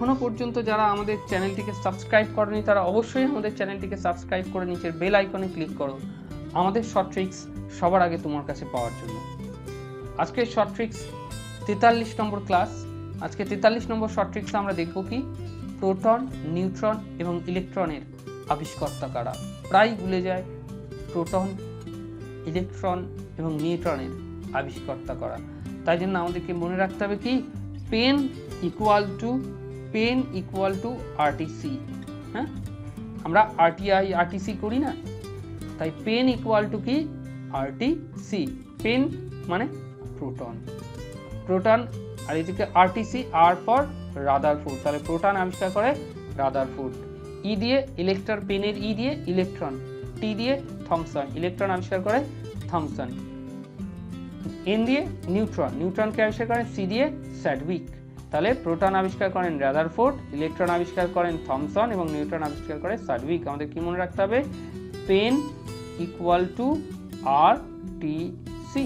এখনো পর্যন্ত যারা আমাদের চ্যানেলটিকে সাবস্ক্রাইব করেনি তারা অবশ্যই আমাদের চ্যানেলটিকে সাবস্ক্রাইব করে নিচের বেল আইকনে ক্লিক করো আমাদের শর্ট ট্রিক্স সবার আগে তোমার কাছে পাওয়ার জন্য। আজকে শর্ট ট্রিক্স 43 নম্বর ক্লাস। আজকে 43 নম্বর শর্ট ট্রিক্স আমরা দেখব কি প্রোটন, নিউট্রন এবং ইলেকট্রনের আবিষ্কর্তা কারা। প্রায় ভুলে যায় প্রোটন, ইলেকট্রন এবং নিউট্রনের আবিষ্কর্তা করা। তাই জন্য আমাদেরকে মনে রাখতে হবে কি পেন ইকুয়াল টু আরটিসি। হ্যাঁ, আমরা আরটিআই আরটিসি করি না, তাই পেন ইকুয়াল টু কি আরটিসি। পেন মানে প্রোটন আর এদিকে আরটিসি, আর ফর রাদারফোর্ড, তাহলে প্রোটন আবিষ্কার করে রাদারফোর্ড। ই দিয়ে ইলেকট্রন, পেনের ই দিয়ে ইলেকট্রন, টি দিয়ে থমসন, ইলেকট্রন আবিষ্কার করে থমসন। এন দিয়ে নিউট্রনকে আবিষ্কার করেন সি দিয়ে স্যাডউইক। তাহলে প্রোটন আবিষ্কার করেন রাদারফোর্ড, ইলেকট্রন আবিষ্কার করেন থমসন এবং নিউট্রন আবিষ্কার করে স্যাডউইক। আমাদের কি মনে রাখতে হবে পেন ইকুয়াল টু আরটিসি।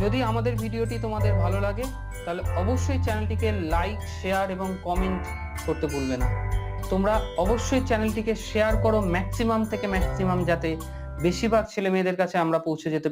যদি আমাদের ভিডিওটি তোমাদের ভালো লাগে তাহলে অবশ্যই চ্যানেলটিকে লাইক, শেয়ার এবং কমেন্ট করতে ভুলবে না। তোমরা অবশ্যই চ্যানেলটিকে শেয়ার করো ম্যাক্সিমাম থেকে ম্যাক্সিমাম, যাতে বেশিরভাগ ছেলে মেয়েদের কাছে আমরা পৌঁছে যেতে পারি।